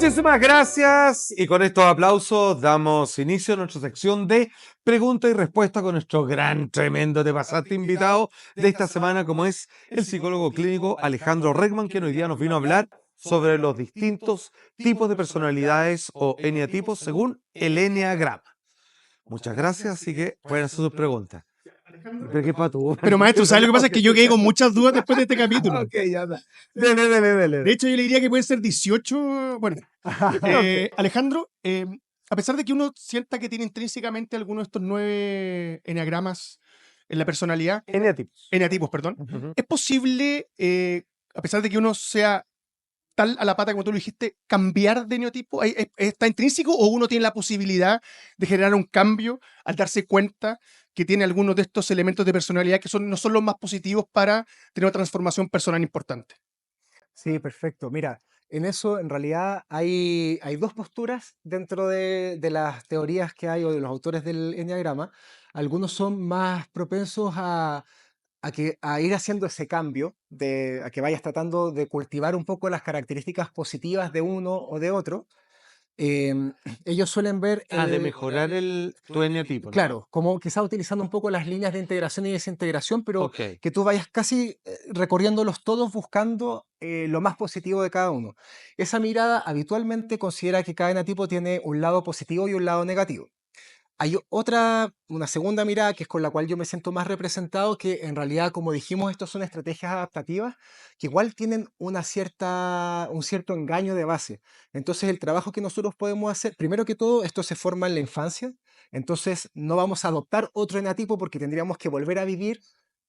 Muchísimas gracias y con estos aplausos damos inicio a nuestra sección de pregunta y respuesta con nuestro gran, tremendo, te pasaste invitado de esta semana, como es el psicólogo clínico Alejandro Reckman, que hoy día nos vino a hablar sobre los distintos tipos de personalidades o eneatipos según el eneagrama. Muchas gracias, así que pueden hacer sus preguntas. Pero qué pato. Pero maestro, ¿sabes lo que pasa? Es que yo quedé con muchas dudas después de este capítulo. Ok, ya está. Dele. De hecho, yo le diría que pueden ser 18. Bueno, Alejandro, a pesar de que uno sienta que tiene intrínsecamente alguno de estos 9 eneagramas en la personalidad, eneatipos, perdón, ¿es posible, a pesar de que uno sea tal a la pata como tú lo dijiste, cambiar de eneatipo? ¿Está intrínseco o uno tiene la posibilidad de generar un cambio al darse cuenta que tiene algunos de estos elementos de personalidad que no son los más positivos para tener una transformación personal importante? Sí, perfecto. Mira, en eso en realidad hay dos posturas dentro de las teorías que hay o de los autores del enneagrama. Algunos son más propensos a ir haciendo ese cambio, a que vayas tratando de cultivar un poco las características positivas de uno o de otro. Em, ellos suelen ver de mejorar tu eneatipo, ¿no? claro, como quizá utilizando un poco las líneas de integración y desintegración, pero Ok. que tú vayas casi recorriéndolos todos buscando lo más positivo de cada uno. Esa mirada habitualmente considera que cada enatipo tiene un lado positivo y un lado negativo. Hay una segunda mirada que es con la cual yo me siento más representado, que en realidad, como dijimos, estos son estrategias adaptativas que igual tienen un cierto engaño de base. Entonces, el trabajo que nosotros podemos hacer, primero que todo, esto se forma en la infancia, entonces no vamos a adoptar otro enatipo porque tendríamos que volver a vivir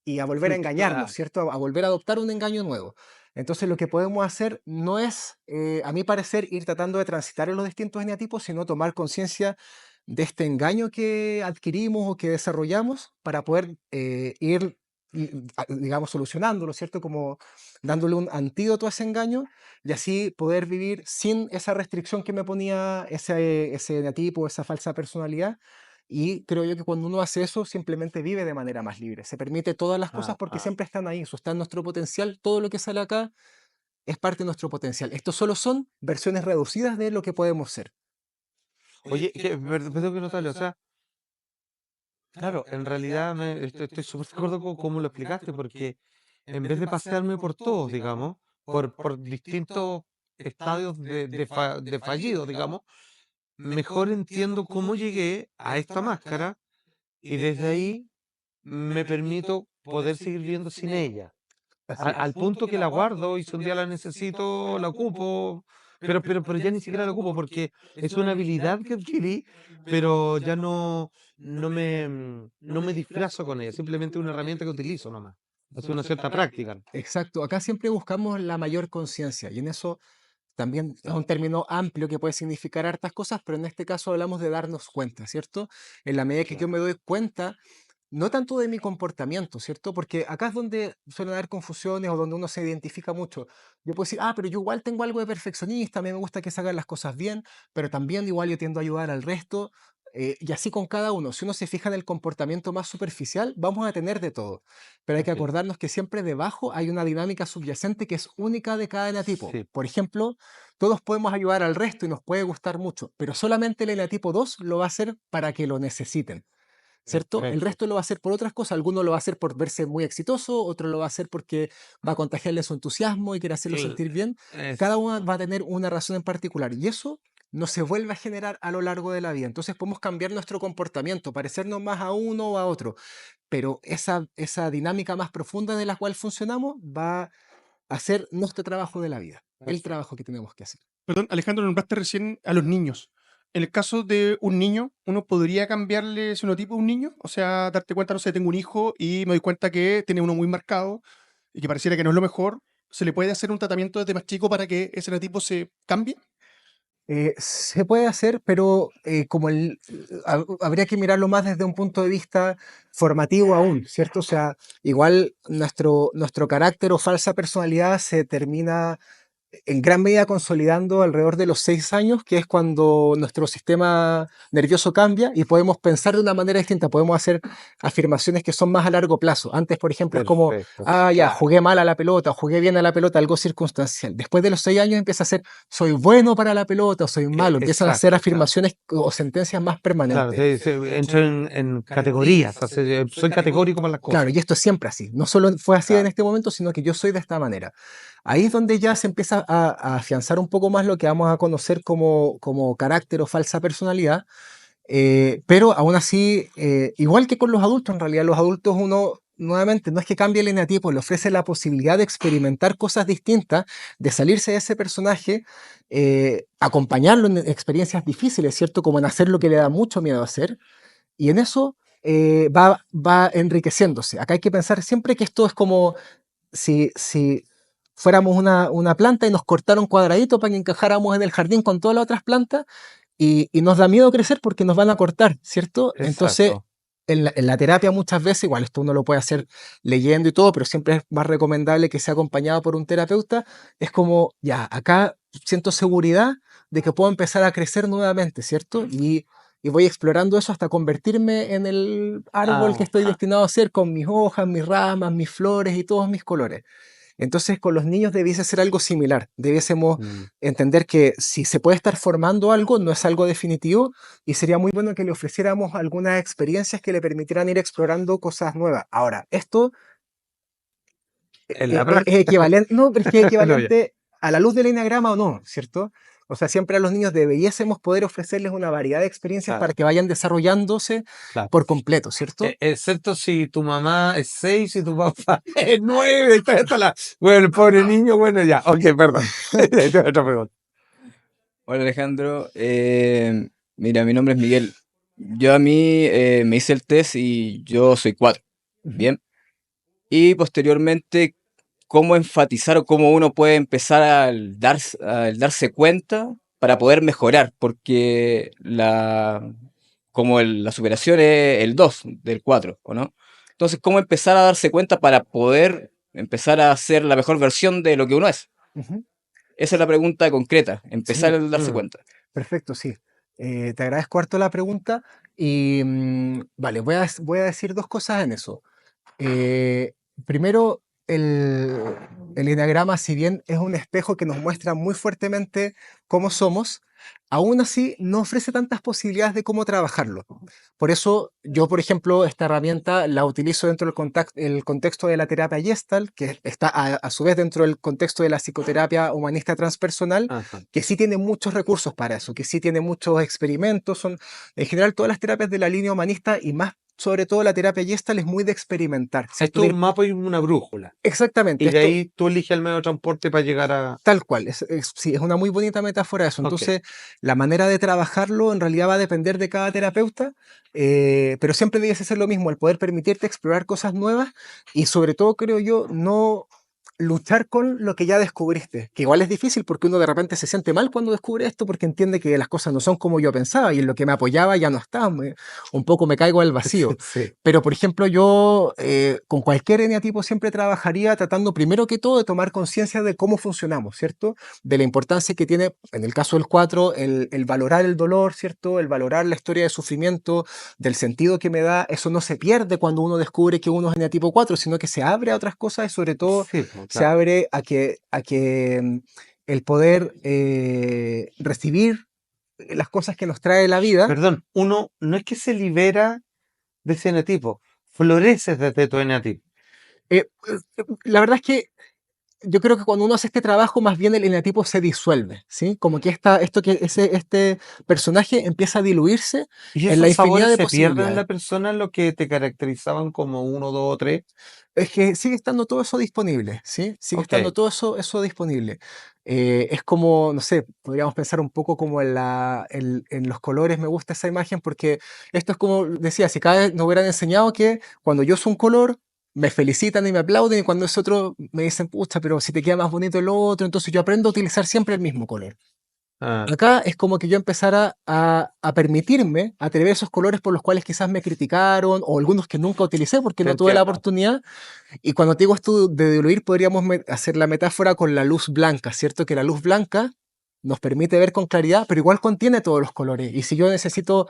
y a volver a engañarnos, Claro. ¿cierto? A volver a adoptar un engaño nuevo. Entonces, lo que podemos hacer no es, a mi parecer, ir tratando de transitar en los distintos eneatipos, sino tomar conciencia de este engaño que adquirimos o que desarrollamos para poder ir, digamos, solucionándolo, ¿cierto? Como dándole un antídoto a ese engaño y así poder vivir sin esa restricción que me ponía ese eneatipo, esa falsa personalidad. Y creo yo que cuando uno hace eso, simplemente vive de manera más libre. Se permite todas las cosas porque siempre están ahí, eso está en nuestro potencial. Todo lo que sale acá es parte de nuestro potencial. Estos solo son versiones reducidas de lo que podemos ser. Oye, perdón que no sale, o sea, claro, en realidad estoy súper de acuerdo con cómo lo explicaste, porque en vez de pasearme por todos, digamos, por distintos estadios de fallido, digamos, mejor entiendo cómo llegué a esta máscara y desde ahí me permito poder seguir viendo sin ella. Así Al es. punto que la guardo y si un día la necesito, la ocupo, pero ya ni siquiera la ocupo porque es una habilidad que adquirí, pero ya no me disfrazo con ella, simplemente una herramienta que utilizo nomás. Hace una cierta práctica. Exacto, acá siempre buscamos la mayor conciencia y en eso también es un término amplio que puede significar hartas cosas, pero en este caso hablamos de darnos cuenta, ¿cierto? En la medida que yo me doy cuenta, no tanto de mi comportamiento, ¿cierto? Porque acá es donde suelen haber confusiones o donde uno se identifica mucho. Yo puedo decir, pero yo igual tengo algo de perfeccionista, a mí me gusta que se hagan las cosas bien, pero también igual yo tiendo a ayudar al resto. Y así con cada uno, si uno se fija en el comportamiento más superficial, vamos a tener de todo. Pero hay que Así es. acordarnos que siempre debajo hay una dinámica subyacente que es única de cada enatipo. Sí, Por ejemplo, todos podemos ayudar al resto y nos puede gustar mucho, pero solamente el enatipo 2 lo va a hacer para que lo necesiten. ¿Cierto? El perfecto. resto lo va a hacer por otras cosas. Alguno lo va a hacer por verse muy exitoso, otro lo va a hacer porque va a contagiarle su entusiasmo y quiere hacerlo Cl- sentir bien. Cada uno va a tener una razón en particular y eso no se vuelve a generar a lo largo de la vida. Entonces podemos cambiar nuestro comportamiento, parecernos más a uno o a otro, pero esa dinámica más profunda de la cual funcionamos va a ser nuestro trabajo de la vida, el trabajo que tenemos que hacer. Perdón, Alejandro, nombraste recién a los niños. En el caso de un niño, ¿uno podría cambiarle su fenotipo a un niño? O sea, darte cuenta, no sé, tengo un hijo y me doy cuenta que tiene uno muy marcado y que pareciera que no es lo mejor. ¿Se le puede hacer un tratamiento desde más chico para que ese fenotipo se cambie? Se puede hacer, pero habría que mirarlo más desde un punto de vista formativo aún, ¿cierto? O sea, igual nuestro carácter o falsa personalidad se termina en gran medida consolidando alrededor de los 6 años, que es cuando nuestro sistema nervioso cambia y podemos pensar de una manera distinta, podemos hacer afirmaciones que son más a largo plazo. Antes, por ejemplo, es como, Perfecto, ah, ya, claro. jugué mal a la pelota, o jugué bien a la pelota, algo circunstancial. Después de los 6 años empieza a ser, soy bueno para la pelota o soy malo. Empiezan a hacer Exacto, claro. afirmaciones o sentencias más Claro, permanentes. entro en categorías, o sea, soy categórico para las Claro, cosas. y esto es siempre así. No solo fue así en Claro. este momento, sino que yo soy de esta manera. Ahí es donde ya se empieza a afianzar un poco más lo que vamos a conocer como carácter o falsa personalidad. Pero aún así, igual que con los adultos, en realidad los adultos uno, nuevamente, no es que cambie el eneatipo, le ofrece la posibilidad de experimentar cosas distintas, de salirse de ese personaje, acompañarlo en experiencias difíciles, ¿cierto? Como en hacer lo que le da mucho miedo hacer. Y en eso va enriqueciéndose. Acá hay que pensar siempre que esto es como si fuéramos una planta y nos cortaron cuadradito para que encajáramos en el jardín con todas las otras plantas y nos da miedo crecer porque nos van a cortar, ¿cierto? Entonces, Exacto. en la terapia muchas veces, igual esto uno lo puede hacer leyendo y todo, pero siempre es más recomendable que sea acompañado por un terapeuta, es como, ya, acá siento seguridad de que puedo empezar a crecer nuevamente, ¿cierto? Y voy explorando eso hasta convertirme en el árbol que estoy Ajá. destinado a ser con mis hojas, mis ramas, mis flores y todos mis colores. Entonces, con los niños debiese ser algo similar. Debiésemos Mm. entender que si se puede estar formando algo, no es algo definitivo y sería muy bueno que le ofreciéramos algunas experiencias que le permitieran ir explorando cosas nuevas. Ahora, esto En la es práctica, equivalente, no, pero es que es no, ya. equivalente a la luz del enagrama o no, ¿cierto? O sea, siempre a los niños debiésemos poder ofrecerles una variedad de experiencias para Claro, que vayan desarrollándose claro. por completo, ¿cierto? Excepto si tu mamá es 6 y tu papá es 9. Bueno, el pobre niño, bueno, ya. Ok, perdón. Otra pregunta. Hola Alejandro, mira, mi nombre es Miguel. Yo a mí me hice el test y yo soy 4, Ujú. ¿bien? Y posteriormente, ¿cómo enfatizar o cómo uno puede empezar al darse cuenta para poder mejorar? Porque la superación es el 2 del 4, ¿o no? Entonces, ¿cómo empezar a darse cuenta para poder empezar a ser la mejor versión de lo que uno es? Ujú. Esa es la pregunta concreta, empezar Sí. a darse Mm. cuenta. Perfecto, sí. Te agradezco harto la pregunta y vale, voy a decir dos cosas en eso. Eh, Primero, el eneagrama, si bien es un espejo que nos muestra muy fuertemente cómo somos, aún así no ofrece tantas posibilidades de cómo trabajarlo. Por eso yo, por ejemplo, esta herramienta la utilizo dentro del el contexto de la terapia Gestalt, que está a su vez dentro del contexto de la psicoterapia humanista transpersonal, Ajá. que sí tiene muchos recursos para eso, que sí tiene muchos experimentos. Son, en general, todas las terapias de la línea humanista y más sobre todo la terapia Gestalt es muy de experimentar, ¿cierto? Esto es un mapa y una brújula. Exactamente, Y de esto ahí tú eliges el medio de transporte para llegar a. tal cual, sí, es una muy bonita metáfora eso. Ok. Entonces, la manera de trabajarlo en realidad va a depender de cada terapeuta, pero siempre debe ser lo mismo, el poder permitirte explorar cosas nuevas y sobre todo, creo yo, no luchar con lo que ya descubriste, que igual es difícil porque uno de repente se siente mal cuando descubre esto porque entiende que las cosas no son como yo pensaba y en lo que me apoyaba ya no está, un poco me caigo al vacío. Sí. Pero, por ejemplo, yo con cualquier eneatipo siempre trabajaría tratando primero que todo de tomar conciencia de cómo funcionamos, ¿cierto? De la importancia que tiene, en el caso del 4 el valorar el dolor, ¿cierto? El valorar la historia de sufrimiento, del sentido que me da. Eso no se pierde cuando uno descubre que uno es eneatipo 4 sino que se abre a otras cosas y sobre todo Sí, pues, se claro. abre a que el poder recibir las cosas que nos trae la vida. Perdón, uno no es que se libera de ese eneatipo, floreces desde tu eneatipo. La verdad es que yo creo que cuando uno hace este trabajo, más bien el eneatipo se disuelve, ¿sí? Como que este personaje empieza a diluirse ¿Y en la esos infinidad sabores de se pierden en posibilidades. la persona, lo que te caracterizaban como uno, dos o tres? Es que sigue estando todo eso disponible, ¿sí? Sigue Ok, estando todo eso disponible. Es como, no sé, podríamos pensar un poco como en los colores, me gusta esa imagen porque esto es como decía, si cada vez nos hubieran enseñado que cuando yo uso un color, me felicitan y me aplauden y cuando es otro me dicen, pucha, pero si te queda más bonito el otro, entonces yo aprendo a utilizar siempre el mismo color. Ah, Acá es como que yo empezara a permitirme atrever esos colores por los cuales quizás me criticaron o algunos que nunca utilicé porque te no tuve la entiendo. oportunidad. Y cuando te digo esto de diluir, podríamos hacer la metáfora con la luz blanca, ¿cierto? Que la luz blanca nos permite ver con claridad, pero igual contiene todos los colores. Y si yo necesito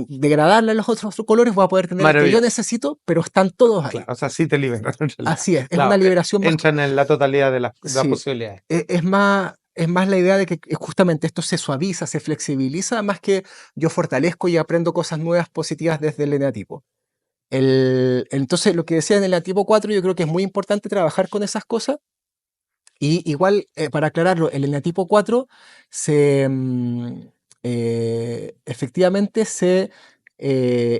degradarle los otros colores, voy a poder tener el que yo Maravilloso. necesito, pero están todos ahí. Claro, o sea, sí te liberas en realidad. Así es una Claro, liberación más. entran en la totalidad de las Sí, posibilidades. es más la idea de que justamente esto se suaviza, se flexibiliza, más que yo fortalezco y aprendo cosas nuevas positivas desde el eneatipo. Entonces, lo que decía en el eneatipo 4, yo creo que es muy importante trabajar con esas cosas. Y igual, para aclararlo, el eneatipo 4 efectivamente se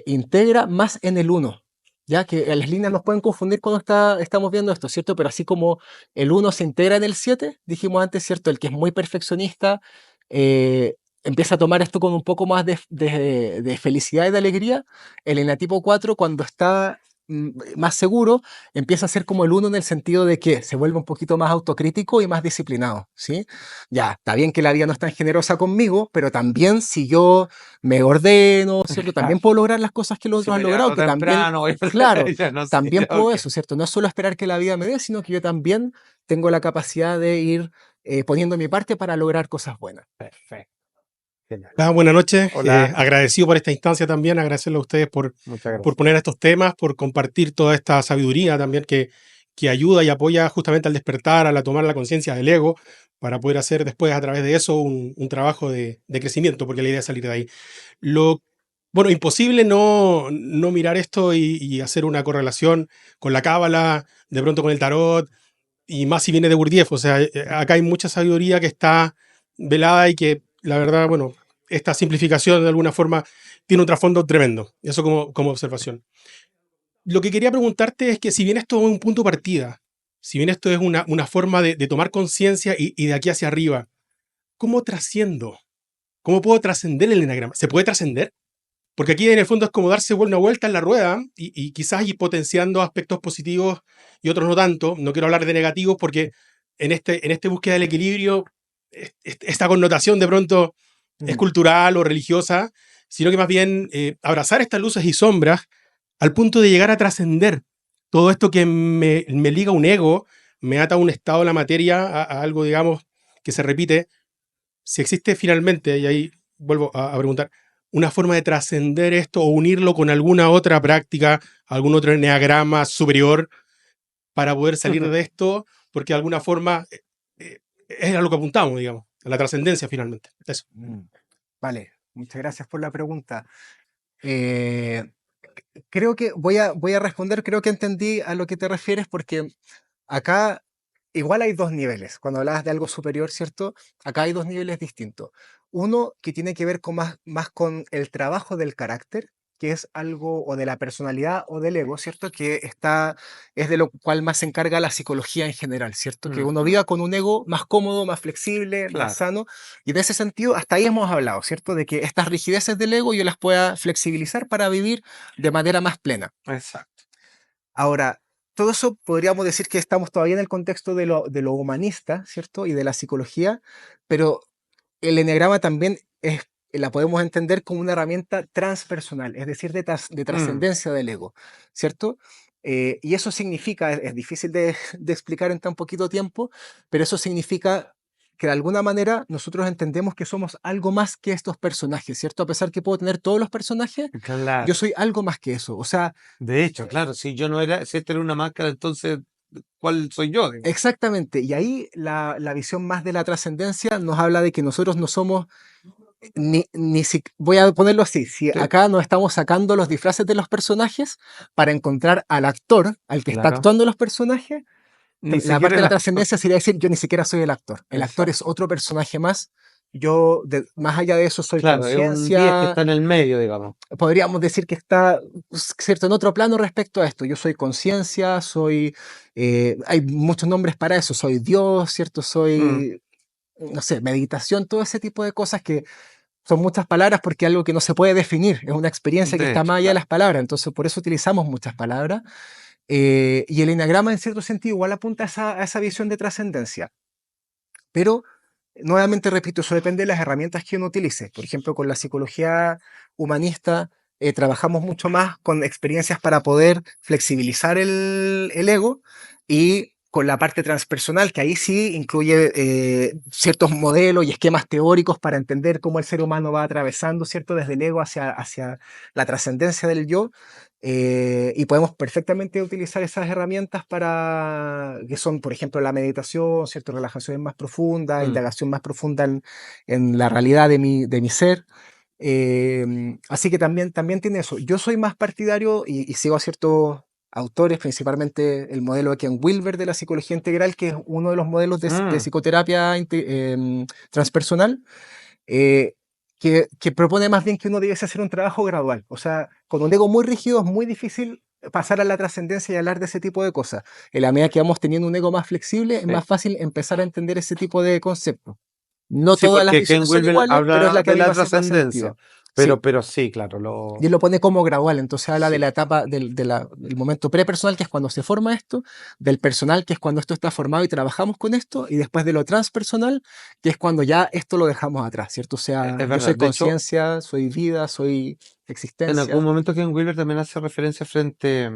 integra más en el 1. Ya que las líneas nos pueden confundir cuando estamos viendo esto, ¿cierto? Pero así como el 1 se integra en el 7, dijimos antes, ¿cierto? El que es muy perfeccionista eh, empieza a tomar esto con un poco más de felicidad y de alegría. El eneatipo 4, cuando está más seguro, empieza a ser como el 1 en el sentido de que se vuelve un poquito más autocrítico y más disciplinado, ¿sí? Ya, está bien que la vida no es tan generosa conmigo, pero también si yo me ordeno, ¿cierto? También puedo lograr las cosas que los Si otros han me logrado, levanto que también, temprano, voy a claro, ya no sé, también puedo ok. eso, ¿cierto? No es solo esperar que la vida me dé, sino que yo también tengo la capacidad de ir poniendo mi parte para lograr cosas buenas. Perfecto. Genial. Buenas noches. Hola, Agradecido por esta instancia también, agradecerle a ustedes muchas por gracias. poner estos temas, por compartir toda esta sabiduría también que ayuda y apoya justamente al despertar, a la tomar la conciencia del ego, para poder hacer después a través de eso un trabajo de crecimiento, porque la idea es salir de ahí. Bueno, imposible no mirar esto y hacer una correlación con la cábala, de pronto con el tarot, y más si viene de Gurdjieff. O sea, acá hay mucha sabiduría que está velada y que, la verdad, bueno, esta simplificación de alguna forma tiene un trasfondo tremendo. Eso como observación. Lo que quería preguntarte es que si bien esto es un punto de partida, si bien esto es una forma de tomar conciencia y de aquí hacia arriba, ¿cómo trasciendo? ¿Cómo puedo trascender el enagrama? ¿Se puede trascender? Porque aquí en el fondo es como darse una vuelta en la rueda y quizás ir potenciando aspectos positivos y otros no tanto. No quiero hablar de negativos porque en este búsqueda del equilibrio, esta connotación de pronto es Mm. cultural o religiosa, sino que más bien abrazar estas luces y sombras al punto de llegar a trascender todo esto que me liga a un ego, me ata a un estado de la materia, a algo, digamos, que se repite. Si existe finalmente, y ahí vuelvo a preguntar, una forma de trascender esto o unirlo con alguna otra práctica, algún otro enneagrama superior para poder salir de esto, porque de alguna forma es a lo que apuntamos, digamos, a la trascendencia finalmente. Eso. Vale, muchas gracias por la pregunta. Eh, Creo que voy a responder, creo que entendí a lo que te refieres porque acá igual hay dos niveles. Cuando hablabas de algo superior, ¿cierto? Acá hay dos niveles distintos. Uno que tiene que ver con más con el trabajo del carácter, que es algo o de la personalidad o del ego, ¿cierto? Es de lo cual más se encarga la psicología en general, ¿cierto? Que uno viva con un ego más cómodo, más flexible, más Claro, sano. Y en ese sentido, hasta ahí hemos hablado, ¿cierto? De que estas rigideces del ego yo las pueda flexibilizar para vivir de manera más plena. exacto. Ahora, todo eso podríamos decir que estamos todavía en el contexto de lo humanista, ¿cierto? Y de la psicología, pero el eneagrama también la podemos entender como una herramienta transpersonal, es decir, de Mm, trascendencia del ego, ¿cierto? Y eso significa, es difícil de explicar en tan poquito tiempo, pero eso significa que de alguna manera nosotros entendemos que somos algo más que estos personajes, ¿cierto? A pesar que puedo tener todos los personajes, yo claro. soy algo más que eso. O sea, De hecho, claro, si yo no era, si esta era una máscara, entonces, ¿cuál soy yo? Digo? exactamente, y ahí la visión más de la trascendencia nos habla de que nosotros no somos voy a ponerlo así, si Sí, acá no estamos sacando los disfraces de los personajes para encontrar al actor, al que está claro. actuando los personajes, Ni la siquiera parte de el la actor. trascendencia sería decir, yo ni siquiera soy el actor. El actor Exacto. es otro personaje más. Yo, más allá de eso, soy Claro, es un 10 que conciencia. está en el medio, digamos. Podríamos decir que está, cierto, en otro plano respecto a esto. Yo soy conciencia, hay muchos nombres para eso. Soy Dios, ¿cierto? Mm, Soy, no sé, meditación, todo ese tipo de cosas que son muchas palabras porque es algo que no se puede definir, es una experiencia que de está hecho, más allá de claro. las palabras, entonces por eso utilizamos muchas palabras. Y el enagrama en cierto sentido igual apunta a esa visión de trascendencia, pero nuevamente repito, eso depende de las herramientas que uno utilice. Por ejemplo, con la psicología humanista trabajamos mucho más con experiencias para poder flexibilizar el ego, y con la parte transpersonal, que ahí sí incluye ciertos modelos y esquemas teóricos para entender cómo el ser humano va atravesando, ¿cierto? Desde el ego hacia la trascendencia del yo. Y podemos perfectamente utilizar esas herramientas que son, por ejemplo, la meditación, ¿cierto? Relajación más profunda, Mm. indagación más profunda en la realidad de mi ser. Así que también tiene eso. Yo soy más partidario y sigo a ciertos autores, principalmente el modelo de Ken Wilber de la psicología integral, que es uno de los modelos de Mm. psicoterapia transpersonal, eh, que propone más bien que uno debe hacer un trabajo gradual. O sea, con un ego muy rígido es muy difícil pasar a la trascendencia y hablar de ese tipo de cosas. En la medida que vamos teniendo un ego más flexible, es Sí. más fácil empezar a entender ese tipo de conceptos. No Sí, todas las porque Ken visiones son Wilber iguales, pero es habla la que a de mí la me hace más trascendencia, sentido. Sí, pero sí, claro, y él lo pone como gradual, entonces habla de sí, la etapa del momento prepersonal, que es cuando se forma esto, del personal, que es cuando esto está formado y trabajamos con esto, y después de lo transpersonal, que es cuando ya esto lo dejamos atrás, ¿cierto? O sea, es yo verdad. soy De hecho, conciencia, soy vida, soy en algún existencia. momento Ken Wilber también hace referencia frente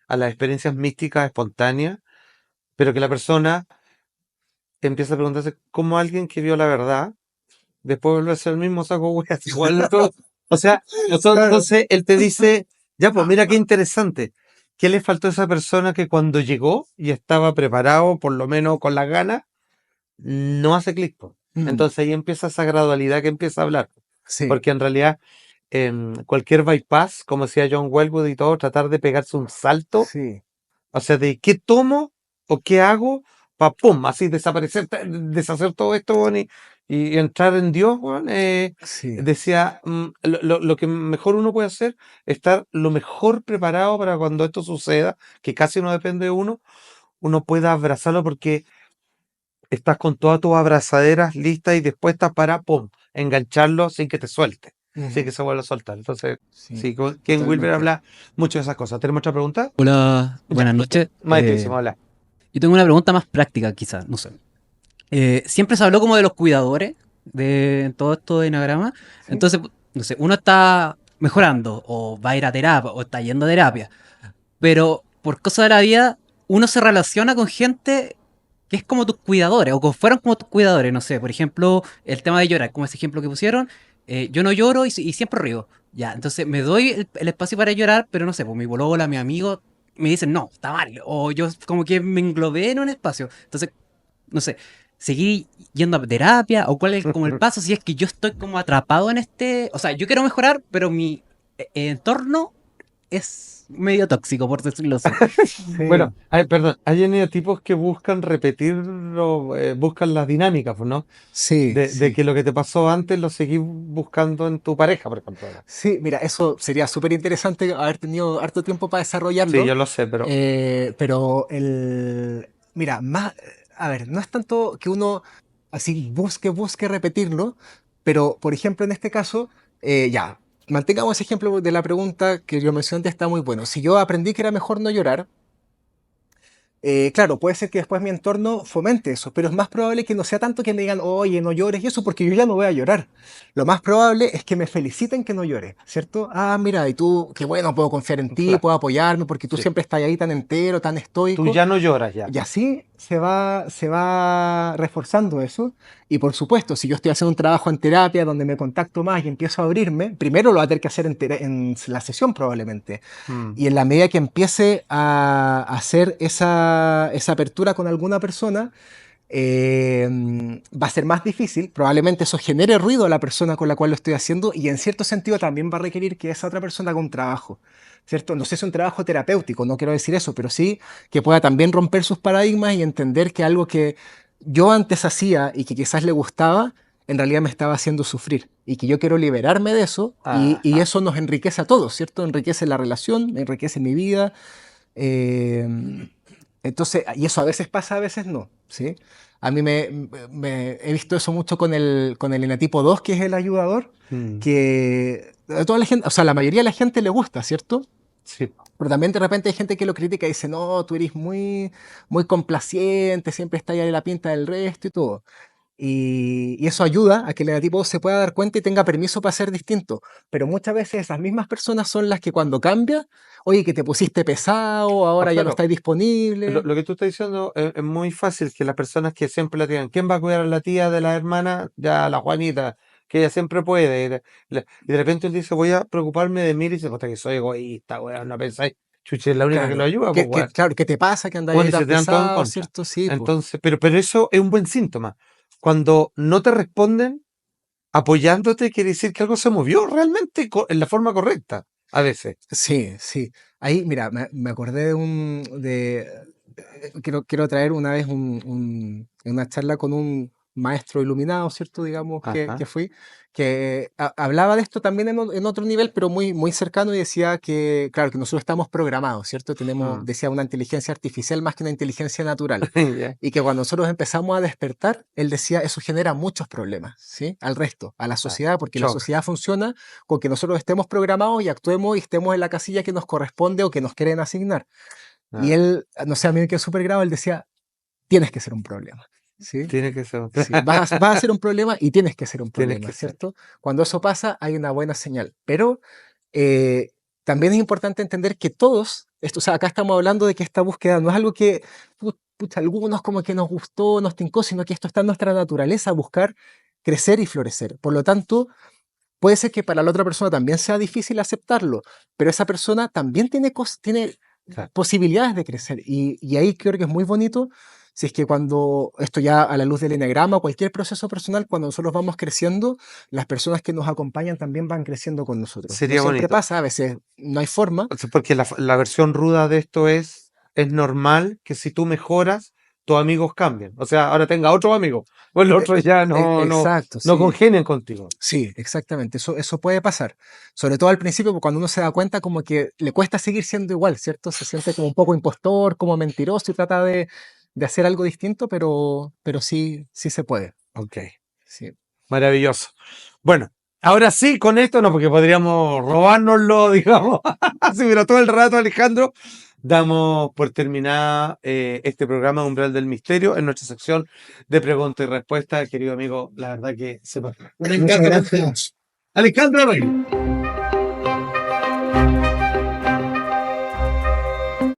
a las experiencias místicas espontáneas, pero que la persona empieza a preguntarse cómo alguien que vio la verdad después vuelve a ser el mismo saco weas, igual no todo. O sea, entonces él te dice, ya pues mira qué interesante. ¿Qué le faltó a esa persona que cuando llegó y estaba preparado, por lo menos con las ganas, no hace clic, po? Mm, Entonces ahí empieza esa gradualidad que empieza a hablar. sí, Porque en realidad cualquier bypass, como decía John Wellwood y todo, tratar de pegarse un salto, sí, o sea, de qué tomo o qué hago para pum, así desaparecer, deshacer todo esto, weón, y entrar en Dios, weón, sí. decía, lo que mejor uno puede hacer es estar lo mejor preparado para cuando esto suceda, que casi no depende de uno pueda abrazarlo porque estás con todas tus abrazaderas listas y dispuestas para, pum, engancharlo sin que te suelte, sin Ujú, que se vuelva a soltar. Entonces, sí, sí, Ken Wilber totalmente. habla mucho de esas cosas. ¿Tenemos otra pregunta? Hola, Ya, buenas noches. maestrísimo, habla. Yo tengo una pregunta más práctica, quizás, no sé. Siempre se habló como de los cuidadores de todo esto de enagrama. Sí, Entonces, no sé, uno está mejorando o va a ir a terapia o está yendo a terapia, pero por cosas de la vida uno se relaciona con gente que es como tus cuidadores o que fueron como tus cuidadores, no sé, por ejemplo, el tema de llorar, como ese ejemplo que pusieron, yo no lloro y siempre río. Ya, entonces me doy el espacio para llorar, pero no sé, pues mi polola, mi amigo me dicen, no, está mal, o yo como que me englobé en un espacio. Entonces, no sé, seguir yendo a terapia o cuál es como el paso si es que yo estoy como atrapado en este, o sea, yo quiero mejorar, pero mi entorno es medio tóxico, por decirlo así. sí, Bueno, perdón, hay eneatipos que buscan repetirlo, buscan las dinámicas, pues, ¿no? sí, De sí. que lo que te pasó antes lo seguís buscando en tu pareja, por ejemplo, ¿no? Sí, mira, eso sería súper interesante haber tenido harto tiempo para Sí, desarrollarlo, yo lo sé, pero pero mira, a ver, no es tanto que uno así busque repetirlo, pero por ejemplo en este caso, ya, mantengamos ese ejemplo de la pregunta que yo mencioné antes, está muy bueno. Si yo aprendí que era mejor no llorar, claro, puede ser que después mi entorno fomente eso, pero es más probable que no sea tanto que me digan, oye, no llores y eso, porque yo ya no voy a llorar. Lo más probable es que me feliciten que no llore, ¿cierto? Ah, mira, y tú, qué bueno, puedo confiar en ti, claro, puedo apoyarme, porque tú sí. siempre estás ahí tan entero, tan Tú estoico. ya no lloras ya. Y así se va reforzando eso. Y por supuesto, si yo estoy haciendo un trabajo en terapia donde me contacto más y empiezo a abrirme, primero lo voy a tener que hacer en la sesión probablemente. Mm. Y en la medida que empiece a hacer esa apertura con alguna persona, va a ser más difícil. Probablemente eso genere ruido a la persona con la cual lo estoy haciendo y en cierto sentido también va a requerir que esa otra persona haga un trabajo. ¿Cierto? No sé si es un trabajo terapéutico, no quiero decir eso, pero sí que pueda también romper sus paradigmas y entender que algo que yo antes hacía y que quizás le gustaba, en realidad me estaba haciendo sufrir y que yo quiero liberarme de eso y Ajá. eso nos enriquece a todos, ¿cierto? Enriquece la relación, enriquece mi vida. eh, entonces, y eso a veces pasa, a veces no, ¿sí? A mí he visto eso mucho con el enatipo 2 que es el ayudador, Mm. que a toda la gente, o sea, la mayoría de la gente le gusta, ¿cierto? Sí. Pero también de repente hay gente que lo critica y dice, no, tú eres muy, muy complaciente, siempre estás ahí a la pinta del resto y todo. Y eso ayuda a que el negativo se pueda dar cuenta y tenga permiso para ser distinto. Pero muchas veces esas mismas personas son las que cuando cambia, oye, que te pusiste pesado, ahora ya no Claro, estás disponible. lo que tú estás diciendo es muy fácil que las personas que siempre la tienen, ¿quién va a cuidar a la tía de la hermana? Ya la Juanita, que ella siempre puede. Y de repente él dice, voy a preocuparme de mí y dice, puta que soy egoísta, weón, no pensáis. Chuche, es la única que lo Claro, ayuda, pues, weón. claro, ¿qué te pasa? Que andas Bueno, ahí y se tan te dan todo en pesado, contra. ¿cierto? Sí, pues. Entonces, pero eso es un buen síntoma. Cuando no te responden apoyándote, quiere decir que algo se movió realmente en la forma correcta, a veces. Sí, sí. Ahí, mira, me acordé quiero traer una vez una charla con un maestro iluminado, ¿cierto? Digamos que Ajá. fui, que hablaba de esto también en otro nivel, pero muy, muy cercano y decía que, claro, que nosotros estamos programados, ¿cierto? Tenemos, Mm. decía, una inteligencia artificial más que una inteligencia natural. Ya. Y que cuando nosotros empezamos a despertar, él decía, eso genera muchos problemas, ¿sí? Al resto, a la sociedad, porque la Choca. sociedad funciona con que nosotros estemos programados y actuemos y estemos en la casilla que nos corresponde o que nos quieren asignar. Y Ah, él, no sé, a mí me quedó súper grave, él decía, tienes que ser un problema, ¿sí? tiene que ser. Sí, vas a ser un problema y tienes que ser un Tienes problema, que ser. ¿cierto? Cuando eso pasa, hay una buena señal. Pero eh, también es importante entender que todos, esto, o sea, acá estamos hablando de que esta búsqueda no es algo que, pucha, algunos como que nos gustó, nos tincó, sino que esto está en nuestra naturaleza, buscar crecer y florecer. Por lo tanto, puede ser que para la otra persona también sea difícil aceptarlo, pero esa persona también tiene Claro. posibilidades de crecer. Y ahí creo que es muy bonito, si es que cuando, esto ya a la luz del eneagrama o cualquier proceso personal, cuando nosotros vamos creciendo, las personas que nos acompañan también van creciendo con nosotros. No Sería siempre bonito. pasa, a veces no hay forma. O sea, porque la versión ruda de esto es normal que si tú mejoras, tus amigos cambian. O sea, ahora tenga otros amigos. Pues los otros ya Exacto, no sí. congenian contigo. Sí, exactamente, eso puede pasar. Sobre todo al principio, porque cuando uno se da cuenta como que le cuesta seguir siendo igual, ¿cierto? Se siente como un poco impostor, como mentiroso y trata de hacer algo distinto, pero sí, sí se puede. Ok, Sí. maravilloso. Bueno, ahora sí, con esto no, porque podríamos robárnoslo, digamos. Así, pero todo el rato, Alejandro, damos por terminada este programa Umbral del Misterio en nuestra sección de preguntas y respuestas. Querido amigo, la verdad que se pasó. Muchas gracias. Alejandro Arregui.